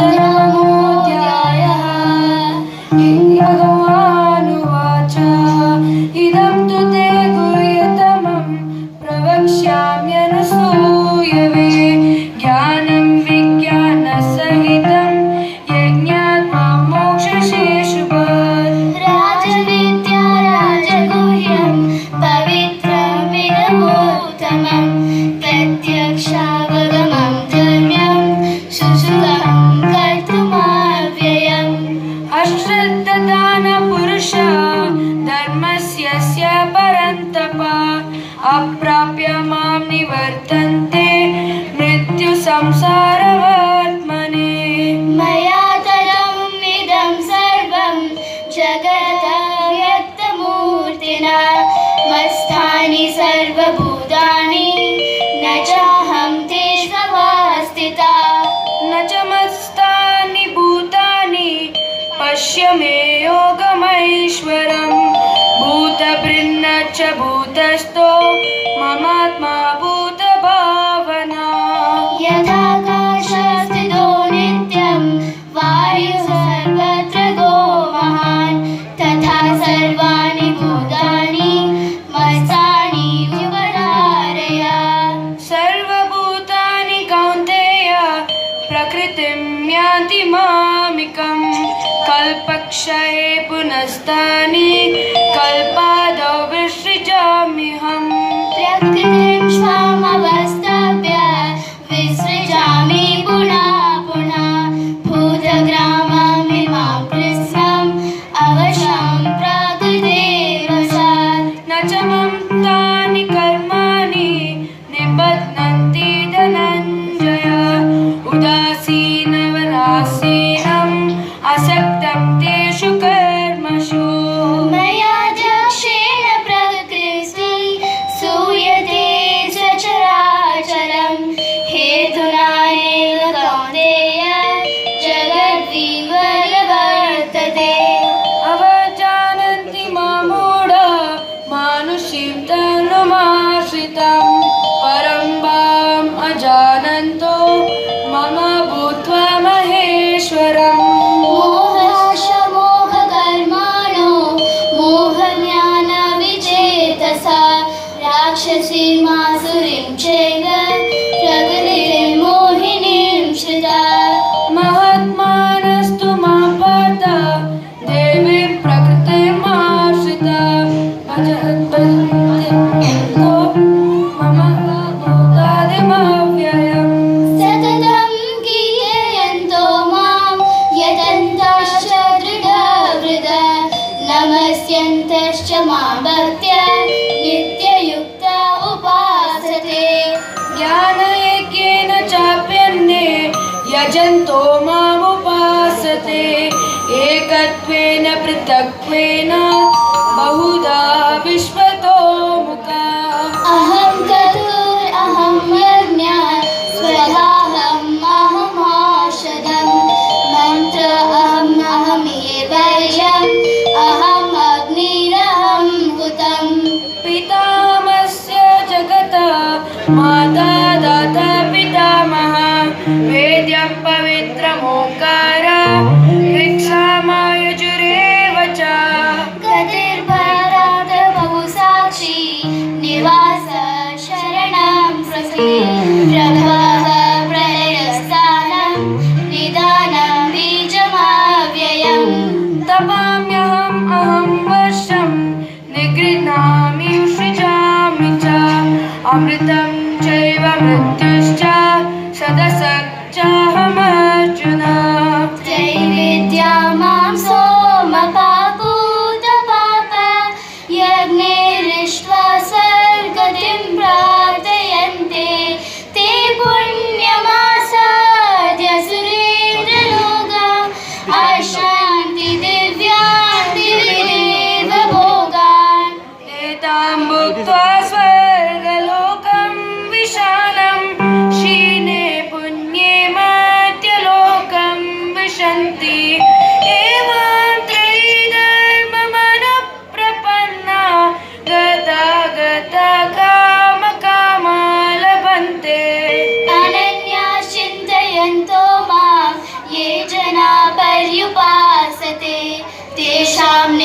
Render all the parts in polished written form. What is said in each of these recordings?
सहस्रनामोऽध्यायः। भगवानुवाच इदं तु ते गुह्यतमं प्रवक्ष्याम्यनसूयवे ज्ञानं विज्ञानसहितं यज्ञात्मा मोक्षशेषुवत्। राजविद्या राजगुह्यं पवित्रमिदमुत्तमं प्रत्यक्षावगमं धर्म्यं सुसुखं कर्तुमव्ययम्। अश्रद्धदानपुरुषः धर्मस्य परन्तप अप्राप्य मां निवर्तन्ते मृत्युसंसारवर्त्मने। मया ततम् इदं सर्वं जगदव्यक्तमूर्तिना मत्स्थानि सर्वभूतानि न चाहं तेष्वस्थिता। न च मत्स्थानि भूतानि पश्य मे योगमैश्वरम् भूतभृन्न च भूतस्थो ममात्मा भूतभावना। यथाकाशस्थितो नित्यं वायुः सर्वत्र गो महान् तथा सर्वाणि भूतानि मत्स्थानि उपधारय। सर्वभूतानि कौन्तेय प्रकृतिं यान्ति मामिकं कल्पक्षये पुनस्तानि कल्पादौ विसृजाम्यहम्। प्रकृतिं स्वामवस्थाप्य विसृजामि पुनः पुनः भूतग्राममिमां कृत्स्नम् अवशं प्रकृतिर्वशात्। न च मम तानि कर्माणि निबध्नन्ति धनञ्जय उदासीनवदासीनम् असक्तं तेषु कर्मसु। मया दक्षेण प्रकृतिः सूयते सचराचरं हेतुनानेन कौन्तेय जगद्विवर्तते। अवजानन्ति मामूढः मानुषीं तनुमाश्रितं परं वाम् अजानन्तो मम भूत्वा महेश्वरम्। मोहशमोहकर्माणो मोहज्ञानविचेतसा राक्षसीमासुरीं चैव प्रकृतिं मोहिनीं श्रिता। महात्मानस्तु मां पार्थ देवीं प्रकृतिमाश्रिता भजन्तो मम भूतादिमव्ययम्। सततं कीर्तयन्तो मां यतन्तश्च दृढव्रता नमस्यन्तश्च मां भक्त्या नित्ययुक्ता उपासते। ज्ञानयज्ञेन चाप्यन्ये यजन्तो मामुपासते एकत्वेन पृथक्त्वेन बहुधा विश्वतो मुखा। अहं कतुरहं यज्ञः स्वधाहम् अहमाशदम् मन्त्र अहमेवैयम् अहम् अग्निरहं हुतम्। पितामहस्य जगतः माता दाता पितामहः वेद्यं पवित्रमोङ्कार ऋक्सामयजुरेव च। गतिर्भरात्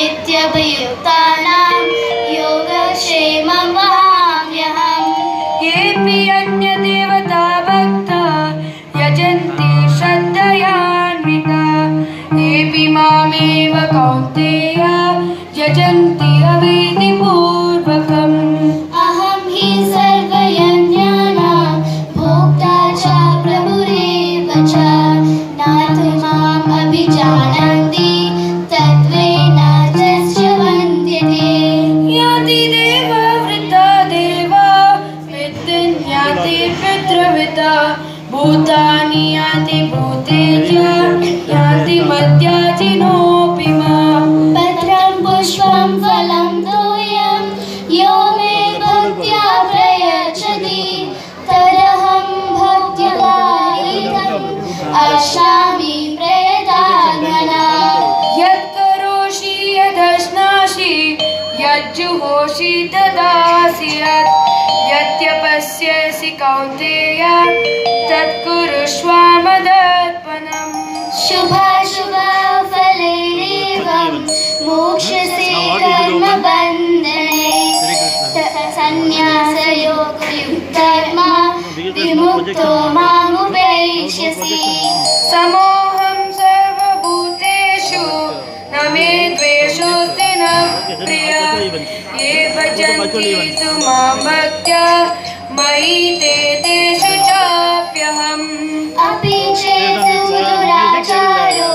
नित्यभियुक्तानां योगक्षेमं वहाम्यहम् येऽपि अन्यदेवता भक्ता यजन्ति श्रद्धयान्विता तेऽपि मामेव कौन्तेय यजन्ति अविधिपूर्वकम् अहं हि सर्वयज्ञानां भोक्ता च प्रभुरेव च न तु माम् अभिजानन्ति तत्त्वेन च वन्द्यते याति देववृता देवा विद्यान्ति पितृविता भूतानि याति भूतेज याति मद्याजिनोऽपि माम् पत्रं पुष्पं फलं तोयं यो मे भक्त्या प्रयच्छति तदहं भक्त्युदारीतम् अस्मामि प्रयतात्मना यत्करोषि यदश्नासि यज्जुहोषि ददासि यत्यपस्यसि कौन्तेय तत्कुरुष्व मदर्पणम् शुभाशुभफलैरेवं मोक्षसे कर्मबन्धनैः सन्न्यासयोगयुक्तर्मा विमुक्तो मामुपैष्यसि समोऽहं सर्वभूतेषु न मे द्वेषोऽस्ति न प्रियः ये भजन्ति तु मां भक्त्या मयि ते तेषु चाप्यहम् अपि चेत् दुराचारो